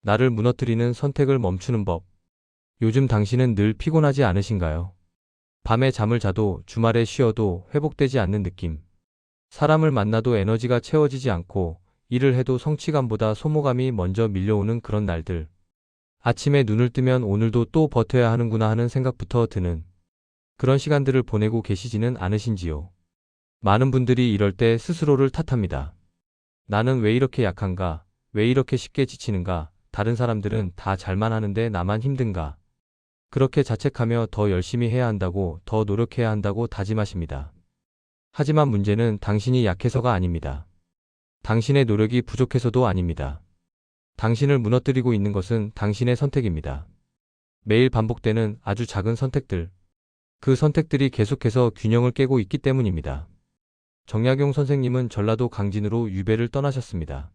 나를 무너뜨리는 선택을 멈추는 법. 요즘 당신은 늘 피곤하지 않으신가요? 밤에 잠을 자도 주말에 쉬어도 회복되지 않는 느낌. 사람을 만나도 에너지가 채워지지 않고 일을 해도 성취감보다 소모감이 먼저 밀려오는 그런 날들. 아침에 눈을 뜨면 오늘도 또 버텨야 하는구나 하는 생각부터 드는 그런 시간들을 보내고 계시지는 않으신지요? 많은 분들이 이럴 때 스스로를 탓합니다. 나는 왜 이렇게 약한가? 왜 이렇게 쉽게 지치는가? 다른 사람들은 다 잘만 하는데 나만 힘든가? 그렇게 자책하며 더 열심히 해야 한다고, 더 노력해야 한다고 다짐하십니다. 하지만 문제는 당신이 약해서가 아닙니다. 당신의 노력이 부족해서도 아닙니다. 당신을 무너뜨리고 있는 것은 당신의 선택입니다. 매일 반복되는 아주 작은 선택들. 그 선택들이 계속해서 균형을 깨고 있기 때문입니다. 정약용 선생님은 전라도 강진으로 유배를 떠나셨습니다.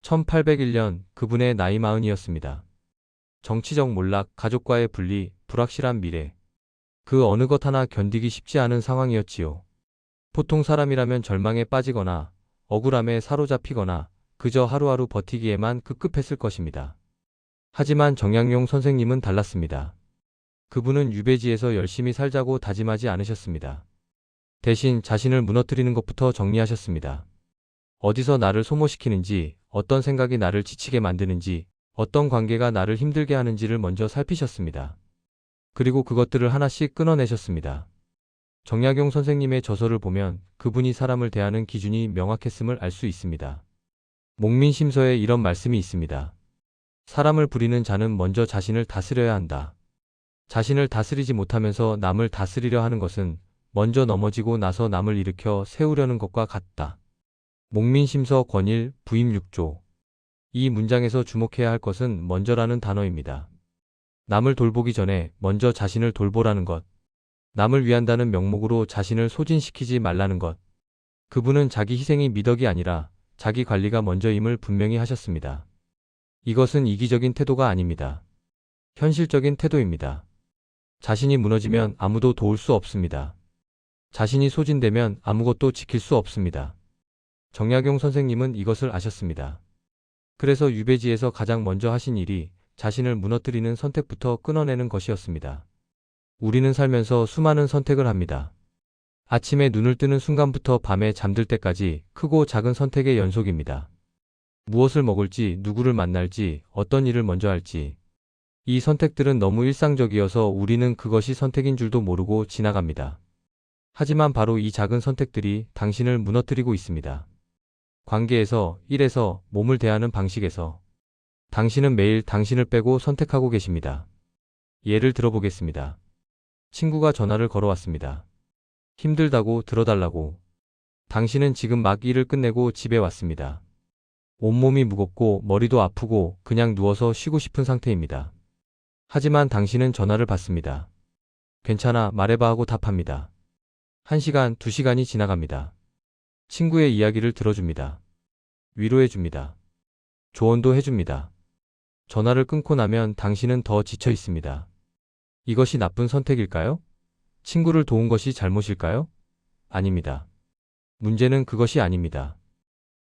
1801년 그분의 나이 40이었습니다. 정치적 몰락, 가족과의 분리, 불확실한 미래. 그 어느 것 하나 견디기 쉽지 않은 상황이었지요. 보통 사람이라면 절망에 빠지거나 억울함에 사로잡히거나 그저 하루하루 버티기에만 급급했을 것입니다. 하지만 정약용 선생님은 달랐습니다. 그분은 유배지에서 열심히 살자고 다짐하지 않으셨습니다. 대신 자신을 무너뜨리는 것부터 정리하셨습니다. 어디서 나를 소모시키는지, 어떤 생각이 나를 지치게 만드는지, 어떤 관계가 나를 힘들게 하는지를 먼저 살피셨습니다. 그리고 그것들을 하나씩 끊어내셨습니다. 정약용 선생님의 저서를 보면 그분이 사람을 대하는 기준이 명확했음을 알 수 있습니다. 목민심서에 이런 말씀이 있습니다. 사람을 부리는 자는 먼저 자신을 다스려야 한다. 자신을 다스리지 못하면서 남을 다스리려 하는 것은 먼저 넘어지고 나서 남을 일으켜 세우려는 것과 같다. 목민심서 권일 부임 6조. 이 문장에서 주목해야 할 것은 먼저라는 단어입니다. 남을 돌보기 전에 먼저 자신을 돌보라는 것. 남을 위한다는 명목으로 자신을 소진시키지 말라는 것. 그분은 자기 희생이 미덕이 아니라 자기 관리가 먼저임을 분명히 하셨습니다. 이것은 이기적인 태도가 아닙니다. 현실적인 태도입니다. 자신이 무너지면 아무도 도울 수 없습니다. 자신이 소진되면 아무것도 지킬 수 없습니다. 정약용 선생님은 이것을 아셨습니다. 그래서 유배지에서 가장 먼저 하신 일이 자신을 무너뜨리는 선택부터 끊어내는 것이었습니다. 우리는 살면서 수많은 선택을 합니다. 아침에 눈을 뜨는 순간부터 밤에 잠들 때까지 크고 작은 선택의 연속입니다. 무엇을 먹을지, 누구를 만날지, 어떤 일을 먼저 할지. 이 선택들은 너무 일상적이어서 우리는 그것이 선택인 줄도 모르고 지나갑니다. 하지만 바로 이 작은 선택들이 당신을 무너뜨리고 있습니다. 관계에서, 일에서, 몸을 대하는 방식에서. 당신은 매일 당신을 빼고 선택하고 계십니다. 예를 들어보겠습니다. 친구가 전화를 걸어왔습니다. 힘들다고 들어달라고. 당신은 지금 막 일을 끝내고 집에 왔습니다. 온몸이 무겁고 머리도 아프고 그냥 누워서 쉬고 싶은 상태입니다. 하지만 당신은 전화를 받습니다. 괜찮아, 말해봐 하고 답합니다. 1시간, 2시간이 지나갑니다. 친구의 이야기를 들어줍니다. 위로해줍니다. 조언도 해줍니다. 전화를 끊고 나면 당신은 더 지쳐 있습니다. 이것이 나쁜 선택일까요? 친구를 도운 것이 잘못일까요? 아닙니다. 문제는 그것이 아닙니다.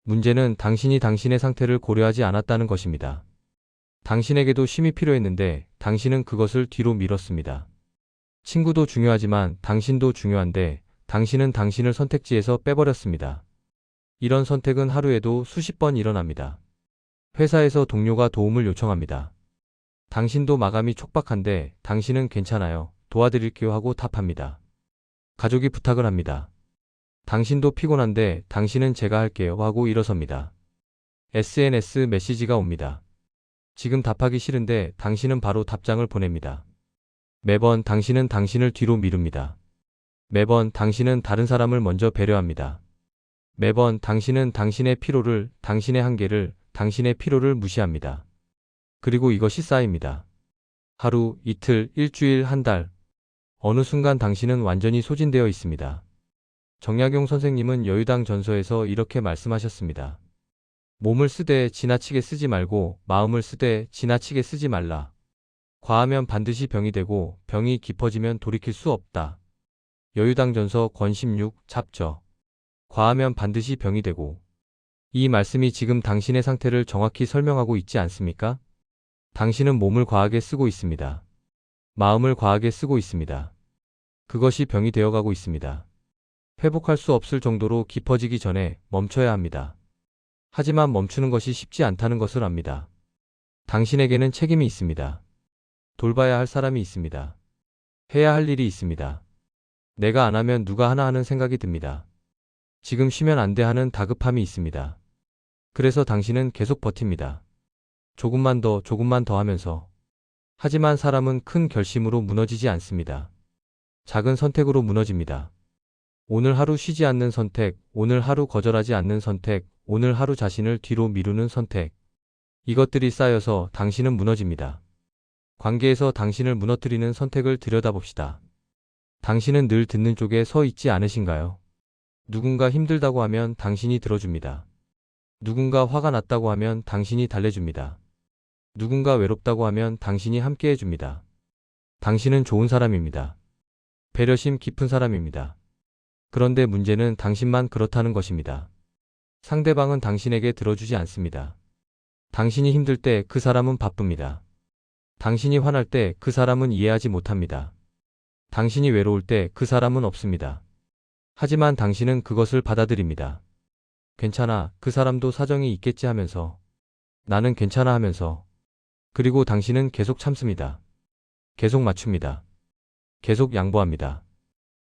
문제는 당신이 당신의 상태를 고려하지 않았다는 것입니다. 당신에게도 쉼이 필요했는데 당신은 그것을 뒤로 미뤘습니다. 친구도 중요하지만 당신도 중요한데 당신은 당신을 선택지에서 빼버렸습니다. 이런 선택은 하루에도 수십 번 일어납니다. 회사에서 동료가 도움을 요청합니다. 당신도 마감이 촉박한데 당신은 괜찮아요. 도와드릴게요 하고 답합니다. 가족이 부탁을 합니다. 당신도 피곤한데 당신은 제가 할게요 하고 일어섭니다. SNS 메시지가 옵니다. 지금 답하기 싫은데 당신은 바로 답장을 보냅니다. 매번 당신은 당신을 뒤로 미룹니다. 매번 당신은 다른 사람을 먼저 배려합니다. 매번 당신은 당신의 피로를, 당신의 한계를, 당신의 필요를 무시합니다. 그리고 이것이 쌓입니다. 하루, 이틀, 일주일, 한 달. 어느 순간 당신은 완전히 소진되어 있습니다. 정약용 선생님은 여유당 전서에서 이렇게 말씀하셨습니다. 몸을 쓰되 지나치게 쓰지 말고 마음을 쓰되 지나치게 쓰지 말라. 과하면 반드시 병이 되고 병이 깊어지면 돌이킬 수 없다. 여유당전서 권 16 잡저. 과하면 반드시 병이 되고. 이 말씀이 지금 당신의 상태를 정확히 설명하고 있지 않습니까? 당신은 몸을 과하게 쓰고 있습니다. 마음을 과하게 쓰고 있습니다. 그것이 병이 되어가고 있습니다. 회복할 수 없을 정도로 깊어지기 전에 멈춰야 합니다. 하지만 멈추는 것이 쉽지 않다는 것을 압니다. 당신에게는 책임이 있습니다. 돌봐야 할 사람이 있습니다. 해야 할 일이 있습니다. 내가 안 하면 누가 하나 하는 생각이 듭니다. 지금 쉬면 안 돼 하는 다급함이 있습니다. 그래서 당신은 계속 버팁니다. 조금만 더 하면서. 하지만 사람은 큰 결심으로 무너지지 않습니다. 작은 선택으로 무너집니다. 오늘 하루 쉬지 않는 선택, 오늘 하루 거절하지 않는 선택, 오늘 하루 자신을 뒤로 미루는 선택. 이것들이 쌓여서 당신은 무너집니다. 관계에서 당신을 무너뜨리는 선택을 들여다봅시다. 당신은 늘 듣는 쪽에 서 있지 않으신가요? 누군가 힘들다고 하면 당신이 들어줍니다. 누군가 화가 났다고 하면 당신이 달래줍니다. 누군가 외롭다고 하면 당신이 함께해 줍니다. 당신은 좋은 사람입니다. 배려심 깊은 사람입니다. 그런데 문제는 당신만 그렇다는 것입니다. 상대방은 당신에게 들어주지 않습니다. 당신이 힘들 때 그 사람은 바쁩니다. 당신이 화날 때 그 사람은 이해하지 못합니다. 당신이 외로울 때 그 사람은 없습니다. 하지만 당신은 그것을 받아들입니다. 괜찮아, 그 사람도 사정이 있겠지 하면서. 나는 괜찮아 하면서. 그리고 당신은 계속 참습니다. 계속 맞춥니다. 계속 양보합니다.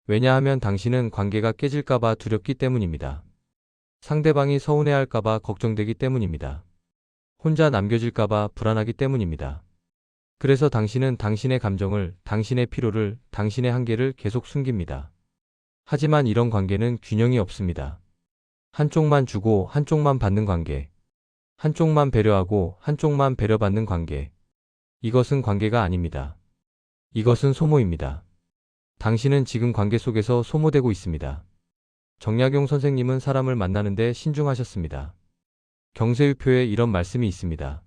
왜냐하면 당신은 관계가 깨질까봐 두렵기 때문입니다. 상대방이 서운해할까봐 걱정되기 때문입니다. 혼자 남겨질까봐 불안하기 때문입니다. 그래서 당신은 당신의 감정을, 당신의 피로를, 당신의 한계를 계속 숨깁니다. 하지만 이런 관계는 균형이 없습니다. 한쪽만 주고 한쪽만 받는 관계. 한쪽만 배려하고 한쪽만 배려받는 관계. 이것은 관계가 아닙니다. 이것은 소모입니다. 당신은 지금 관계 속에서 소모되고 있습니다. 정약용 선생님은 사람을 만나는데 신중하셨습니다. 경세유표에 이런 말씀이 있습니다.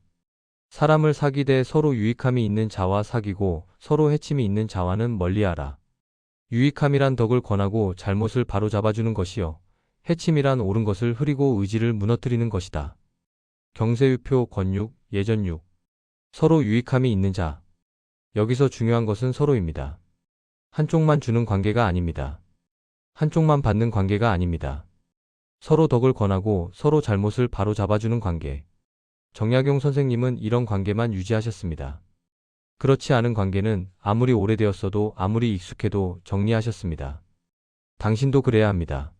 사람을 사귀되 서로 유익함이 있는 자와 사귀고 서로 해침이 있는 자와는 멀리하라. 유익함이란 덕을 권하고 잘못을 바로잡아주는 것이요. 해침이란 옳은 것을 흐리고 의지를 무너뜨리는 것이다. 경세유표 권육, 예전육. 서로 유익함이 있는 자. 여기서 중요한 것은 서로입니다. 한쪽만 주는 관계가 아닙니다. 한쪽만 받는 관계가 아닙니다. 서로 덕을 권하고 서로 잘못을 바로잡아주는 관계. 정약용 선생님은 이런 관계만 유지하셨습니다. 그렇지 않은 관계는 아무리 오래되었어도 아무리 익숙해도 정리하셨습니다. 당신도 그래야 합니다.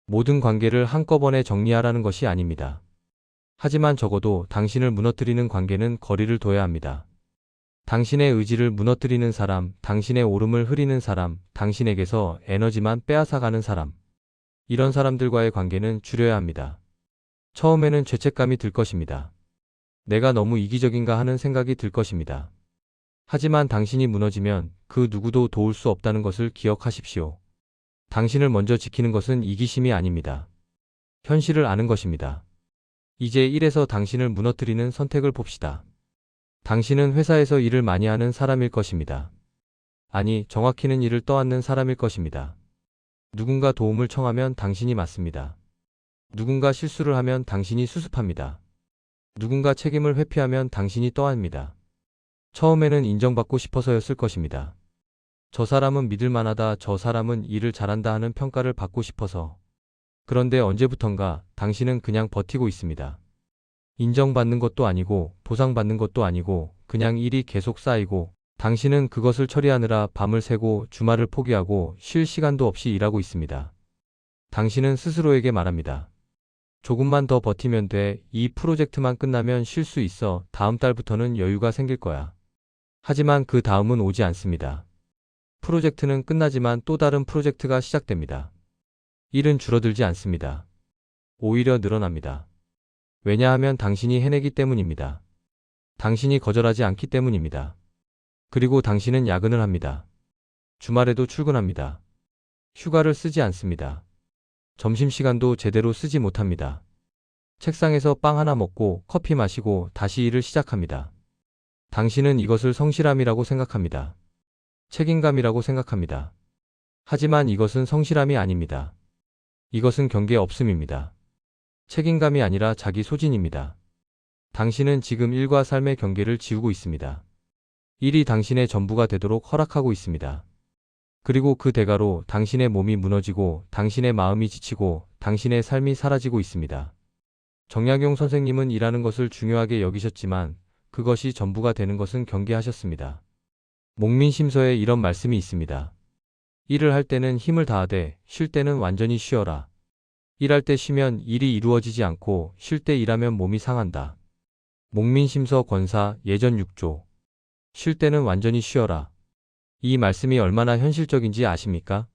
모든 관계를 한꺼번에 정리하라는 것이 아닙니다. 하지만 적어도 당신을 무너뜨리는 관계는 거리를 둬야 합니다. 당신의 의지를 무너뜨리는 사람, 당신의 오름을 흐리는 사람, 당신에게서 에너지만 빼앗아가는 사람. 이런 사람들과의 관계는 줄여야 합니다. 처음에는 죄책감이 들 것입니다. 내가 너무 이기적인가 하는 생각이 들 것입니다. 하지만 당신이 무너지면 그 누구도 도울 수 없다는 것을 기억하십시오. 당신을 먼저 지키는 것은 이기심이 아닙니다. 현실을 아는 것입니다. 이제 1에서 당신을 무너뜨리는 선택을 봅시다. 당신은 회사에서 일을 많이 하는 사람일 것입니다. 아니, 정확히는 일을 떠안는 사람일 것입니다. 누군가 도움을 청하면 당신이 맡습니다. 누군가 실수를 하면 당신이 수습합니다. 누군가 책임을 회피하면 당신이 떠안습니다. 처음에는 인정받고 싶어서였을 것입니다. 저 사람은 믿을만하다, 저 사람은 일을 잘한다 하는 평가를 받고 싶어서. 그런데 언제부턴가 당신은 그냥 버티고 있습니다. 인정받는 것도 아니고 보상받는 것도 아니고 그냥 일이 계속 쌓이고 당신은 그것을 처리하느라 밤을 새고 주말을 포기하고 쉴 시간도 없이 일하고 있습니다. 당신은 스스로에게 말합니다. 조금만 더 버티면 돼. 이 프로젝트만 끝나면 쉴 수 있어. 다음 달부터는 여유가 생길 거야. 하지만 그 다음은 오지 않습니다. 프로젝트는 끝나지만 또 다른 프로젝트가 시작됩니다. 일은 줄어들지 않습니다. 오히려 늘어납니다. 왜냐하면 당신이 해내기 때문입니다. 당신이 거절하지 않기 때문입니다. 그리고 당신은 야근을 합니다. 주말에도 출근합니다. 휴가를 쓰지 않습니다. 점심시간도 제대로 쓰지 못합니다. 책상에서 빵 하나 먹고 커피 마시고 다시 일을 시작합니다. 당신은 이것을 성실함이라고 생각합니다. 책임감이라고 생각합니다. 하지만 이것은 성실함이 아닙니다. 이것은 경계 없음입니다. 책임감이 아니라 자기 소진입니다. 당신은 지금 일과 삶의 경계를 지우고 있습니다. 일이 당신의 전부가 되도록 허락하고 있습니다. 그리고 그 대가로 당신의 몸이 무너지고 당신의 마음이 지치고 당신의 삶이 사라지고 있습니다. 정약용 선생님은 일하는 것을 중요하게 여기셨지만 그것이 전부가 되는 것은 경계하셨습니다. 목민심서에 이런 말씀이 있습니다. 일을 할 때는 힘을 다하되 쉴 때는 완전히 쉬어라. 일할 때 쉬면 일이 이루어지지 않고 쉴 때 일하면 몸이 상한다. 목민심서 권사 예전 6조. 쉴 때는 완전히 쉬어라. 이 말씀이 얼마나 현실적인지 아십니까?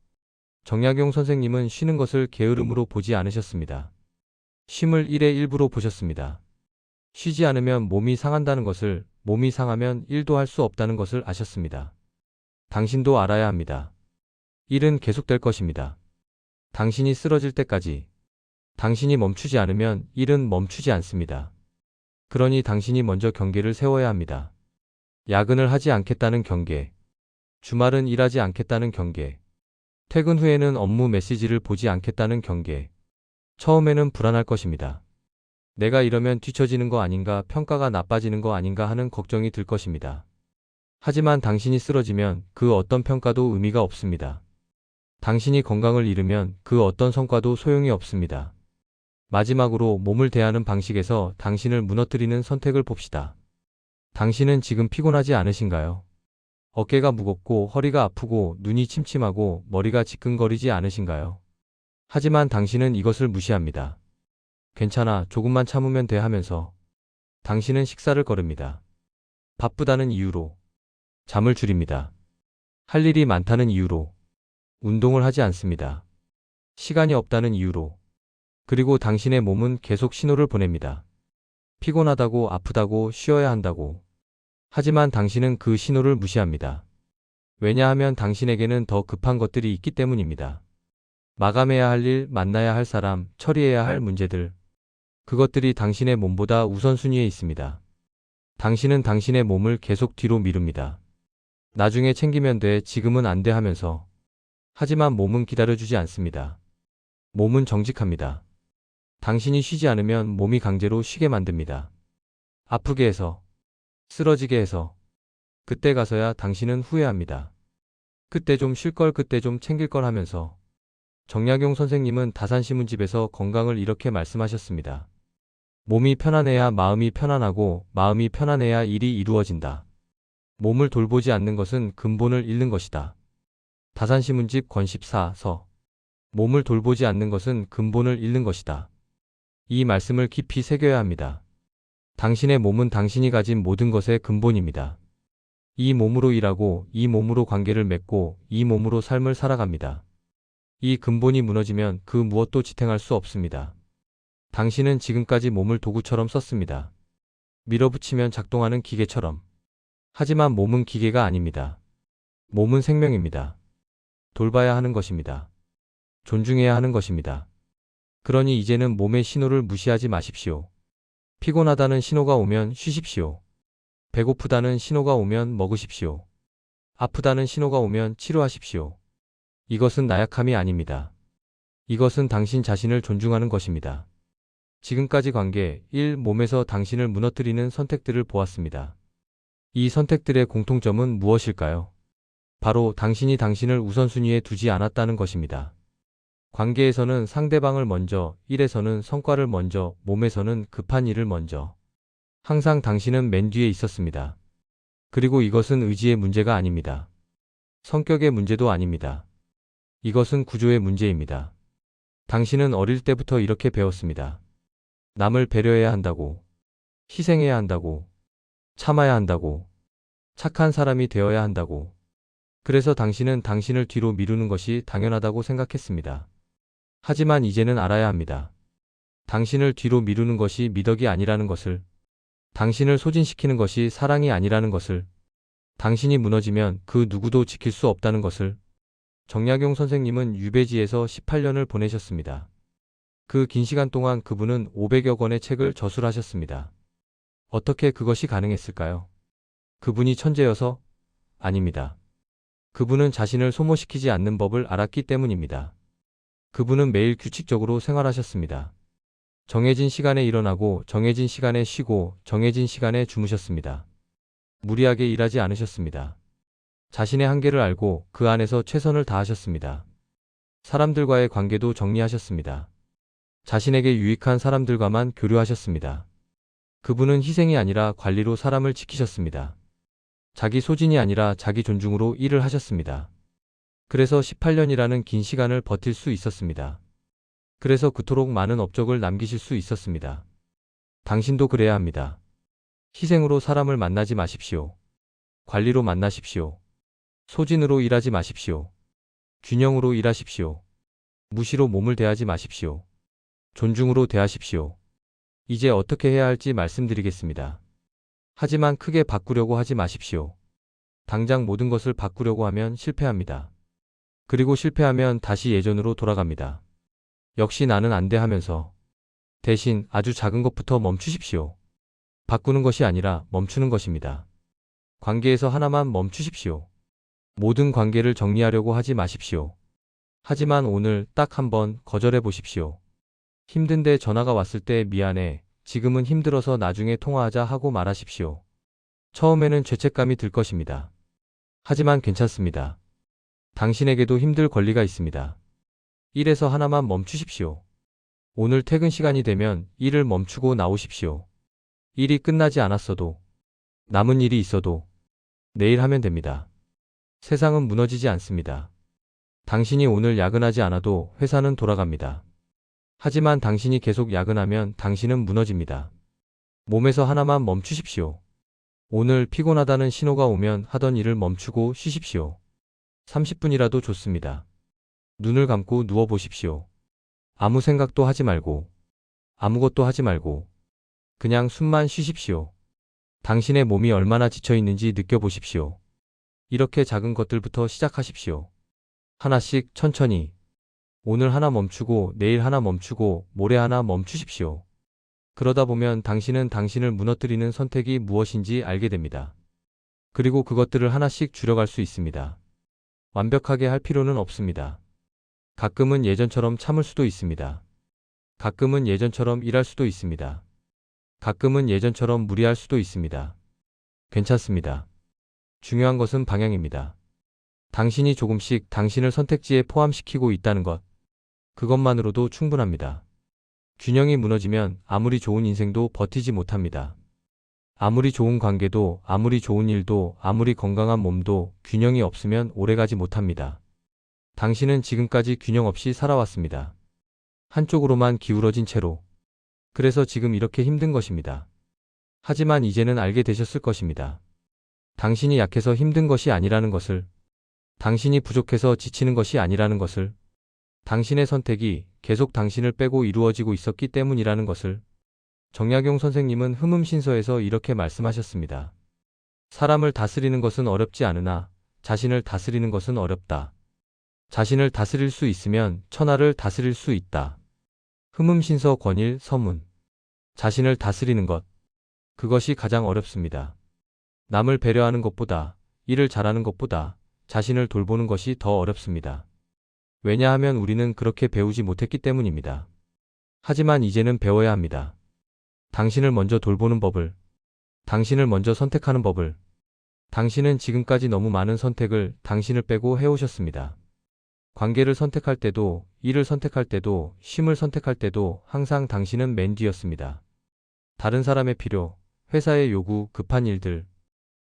정약용 선생님은 쉬는 것을 게으름으로 보지 않으셨습니다. 쉼을 일의 일부로 보셨습니다. 쉬지 않으면 몸이 상한다는 것을, 몸이 상하면 일도 할 수 없다는 것을 아셨습니다. 당신도 알아야 합니다. 일은 계속될 것입니다. 당신이 쓰러질 때까지. 당신이 멈추지 않으면 일은 멈추지 않습니다. 그러니 당신이 먼저 경계를 세워야 합니다. 야근을 하지 않겠다는 경계. 주말은 일하지 않겠다는 경계. 퇴근 후에는 업무 메시지를 보지 않겠다는 경계. 처음에는 불안할 것입니다. 내가 이러면 뒤처지는 거 아닌가, 평가가 나빠지는 거 아닌가 하는 걱정이 들 것입니다. 하지만 당신이 쓰러지면 그 어떤 평가도 의미가 없습니다. 당신이 건강을 잃으면 그 어떤 성과도 소용이 없습니다. 마지막으로 몸을 대하는 방식에서 당신을 무너뜨리는 선택을 봅시다. 당신은 지금 피곤하지 않으신가요? 어깨가 무겁고 허리가 아프고 눈이 침침하고 머리가 지끈거리지 않으신가요? 하지만 당신은 이것을 무시합니다. 괜찮아, 조금만 참으면 돼 하면서 당신은 식사를 거릅니다. 바쁘다는 이유로 잠을 줄입니다. 할 일이 많다는 이유로 운동을 하지 않습니다. 시간이 없다는 이유로. 그리고 당신의 몸은 계속 신호를 보냅니다. 피곤하다고, 아프다고, 쉬어야 한다고. 하지만 당신은 그 신호를 무시합니다. 왜냐하면 당신에게는 더 급한 것들이 있기 때문입니다. 마감해야 할 일, 만나야 할 사람, 처리해야 할 문제들. 그것들이 당신의 몸보다 우선순위에 있습니다. 당신은 당신의 몸을 계속 뒤로 미룹니다. 나중에 챙기면 돼, 지금은 안 돼 하면서. 하지만 몸은 기다려주지 않습니다. 몸은 정직합니다. 당신이 쉬지 않으면 몸이 강제로 쉬게 만듭니다. 아프게 해서, 쓰러지게 해서. 그때 가서야 당신은 후회합니다. 그때 좀 쉴 걸, 그때 좀 챙길 걸 하면서. 정약용 선생님은 다산신문집에서 건강을 이렇게 말씀하셨습니다. 몸이 편안해야 마음이 편안하고 마음이 편안해야 일이 이루어진다. 몸을 돌보지 않는 것은 근본을 잃는 것이다. 다산신문집 권14서. 몸을 돌보지 않는 것은 근본을 잃는 것이다. 이 말씀을 깊이 새겨야 합니다. 당신의 몸은 당신이 가진 모든 것의 근본입니다. 이 몸으로 일하고 이 몸으로 관계를 맺고 이 몸으로 삶을 살아갑니다. 이 근본이 무너지면 그 무엇도 지탱할 수 없습니다. 당신은 지금까지 몸을 도구처럼 썼습니다. 밀어붙이면 작동하는 기계처럼. 하지만 몸은 기계가 아닙니다. 몸은 생명입니다. 돌봐야 하는 것입니다. 존중해야 하는 것입니다. 그러니 이제는 몸의 신호를 무시하지 마십시오. 피곤하다는 신호가 오면 쉬십시오. 배고프다는 신호가 오면 먹으십시오. 아프다는 신호가 오면 치료하십시오. 이것은 나약함이 아닙니다. 이것은 당신 자신을 존중하는 것입니다. 지금까지 관계 1. 몸에서 당신을 무너뜨리는 선택들을 보았습니다. 이 선택들의 공통점은 무엇일까요? 바로 당신이 당신을 우선순위에 두지 않았다는 것입니다. 관계에서는 상대방을 먼저, 일에서는 성과를 먼저, 몸에서는 급한 일을 먼저. 항상 당신은 맨 뒤에 있었습니다. 그리고 이것은 의지의 문제가 아닙니다. 성격의 문제도 아닙니다. 이것은 구조의 문제입니다. 당신은 어릴 때부터 이렇게 배웠습니다. 남을 배려해야 한다고, 희생해야 한다고, 참아야 한다고, 착한 사람이 되어야 한다고. 그래서 당신은 당신을 뒤로 미루는 것이 당연하다고 생각했습니다. 하지만 이제는 알아야 합니다. 당신을 뒤로 미루는 것이 미덕이 아니라는 것을, 당신을 소진시키는 것이 사랑이 아니라는 것을, 당신이 무너지면 그 누구도 지킬 수 없다는 것을. 정약용 선생님은 유배지에서 18년을 보내셨습니다. 그 긴 시간 동안 그분은 500여 권의 책을 저술하셨습니다. 어떻게 그것이 가능했을까요? 그분이 천재여서? 아닙니다. 그분은 자신을 소모시키지 않는 법을 알았기 때문입니다. 그분은 매일 규칙적으로 생활하셨습니다. 정해진 시간에 일어나고 정해진 시간에 쉬고 정해진 시간에 주무셨습니다. 무리하게 일하지 않으셨습니다. 자신의 한계를 알고 그 안에서 최선을 다하셨습니다. 사람들과의 관계도 정리하셨습니다. 자신에게 유익한 사람들과만 교류하셨습니다. 그분은 희생이 아니라 관리로 사람을 지키셨습니다. 자기 소진이 아니라 자기 존중으로 일을 하셨습니다. 그래서 18년이라는 긴 시간을 버틸 수 있었습니다. 그래서 그토록 많은 업적을 남기실 수 있었습니다. 당신도 그래야 합니다. 희생으로 사람을 만나지 마십시오. 관리로 만나십시오. 소진으로 일하지 마십시오. 균형으로 일하십시오. 무시로 몸을 대하지 마십시오. 존중으로 대하십시오. 이제 어떻게 해야 할지 말씀드리겠습니다. 하지만 크게 바꾸려고 하지 마십시오. 당장 모든 것을 바꾸려고 하면 실패합니다. 그리고 실패하면 다시 예전으로 돌아갑니다. 역시 나는 안 돼 하면서 대신 아주 작은 것부터 멈추십시오. 바꾸는 것이 아니라 멈추는 것입니다. 관계에서 하나만 멈추십시오. 모든 관계를 정리하려고 하지 마십시오. 하지만 오늘 딱 한번 거절해 보십시오. 힘든데 전화가 왔을 때 미안해. 지금은 힘들어서 나중에 통화하자 하고 말하십시오. 처음에는 죄책감이 들 것입니다. 하지만 괜찮습니다. 당신에게도 힘들 권리가 있습니다. 일에서 하나만 멈추십시오. 오늘 퇴근 시간이 되면 일을 멈추고 나오십시오. 일이 끝나지 않았어도, 남은 일이 있어도 내일 하면 됩니다. 세상은 무너지지 않습니다. 당신이 오늘 야근하지 않아도 회사는 돌아갑니다. 하지만 당신이 계속 야근하면 당신은 무너집니다. 몸에서 하나만 멈추십시오. 오늘 피곤하다는 신호가 오면 하던 일을 멈추고 쉬십시오. 30분이라도 좋습니다. 눈을 감고 누워보십시오. 아무 생각도 하지 말고, 아무것도 하지 말고, 그냥 숨만 쉬십시오. 당신의 몸이 얼마나 지쳐 있는지 느껴보십시오. 이렇게 작은 것들부터 시작하십시오. 하나씩 천천히. 오늘 하나 멈추고 내일 하나 멈추고 모레 하나 멈추십시오. 그러다 보면 당신은 당신을 무너뜨리는 선택이 무엇인지 알게 됩니다. 그리고 그것들을 하나씩 줄여갈 수 있습니다. 완벽하게 할 필요는 없습니다. 가끔은 예전처럼 참을 수도 있습니다. 가끔은 예전처럼 일할 수도 있습니다. 가끔은 예전처럼 무리할 수도 있습니다. 괜찮습니다. 중요한 것은 방향입니다. 당신이 조금씩 당신을 선택지에 포함시키고 있다는 것, 그것만으로도 충분합니다. 균형이 무너지면 아무리 좋은 인생도 버티지 못합니다. 아무리 좋은 관계도, 아무리 좋은 일도, 아무리 건강한 몸도 균형이 없으면 오래가지 못합니다. 당신은 지금까지 균형 없이 살아왔습니다. 한쪽으로만 기울어진 채로. 그래서 지금 이렇게 힘든 것입니다. 하지만 이제는 알게 되셨을 것입니다. 당신이 약해서 힘든 것이 아니라는 것을, 당신이 부족해서 지치는 것이 아니라는 것을, 당신의 선택이 계속 당신을 빼고 이루어지고 있었기 때문이라는 것을. 정약용 선생님은 흠음신서에서 이렇게 말씀하셨습니다. 사람을 다스리는 것은 어렵지 않으나 자신을 다스리는 것은 어렵다. 자신을 다스릴 수 있으면 천하를 다스릴 수 있다. 흠음신서 권일 서문. 자신을 다스리는 것. 그것이 가장 어렵습니다. 남을 배려하는 것보다, 일을 잘하는 것보다 자신을 돌보는 것이 더 어렵습니다. 왜냐하면 우리는 그렇게 배우지 못했기 때문입니다. 하지만 이제는 배워야 합니다. 당신을 먼저 돌보는 법을, 당신을 먼저 선택하는 법을. 당신은 지금까지 너무 많은 선택을 당신을 빼고 해오셨습니다. 관계를 선택할 때도, 일을 선택할 때도, 쉼을 선택할 때도 항상 당신은 맨 뒤였습니다. 다른 사람의 필요, 회사의 요구, 급한 일들,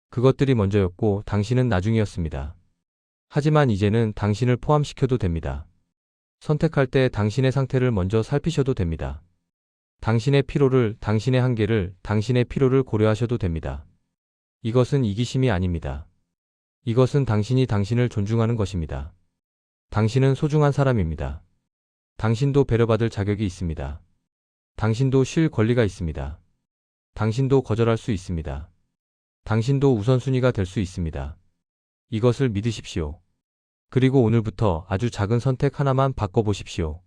그것들이 먼저였고 당신은 나중이었습니다. 하지만 이제는 당신을 포함시켜도 됩니다. 선택할 때 당신의 상태를 먼저 살피셔도 됩니다. 당신의 피로를, 당신의 한계를, 당신의 필요를 고려하셔도 됩니다. 이것은 이기심이 아닙니다. 이것은 당신이 당신을 존중하는 것입니다. 당신은 소중한 사람입니다. 당신도 배려받을 자격이 있습니다. 당신도 쉴 권리가 있습니다. 당신도 거절할 수 있습니다. 당신도 우선순위가 될 수 있습니다. 이것을 믿으십시오. 그리고 오늘부터 아주 작은 선택 하나만 바꿔보십시오.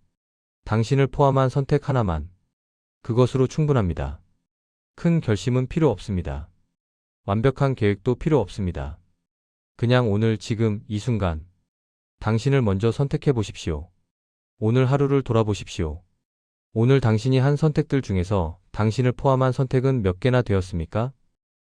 당신을 포함한 선택 하나만. 그것으로 충분합니다. 큰 결심은 필요 없습니다. 완벽한 계획도 필요 없습니다. 그냥 오늘 지금 이 순간 당신을 먼저 선택해 보십시오. 오늘 하루를 돌아보십시오. 오늘 당신이 한 선택들 중에서 당신을 포함한 선택은 몇 개나 되었습니까?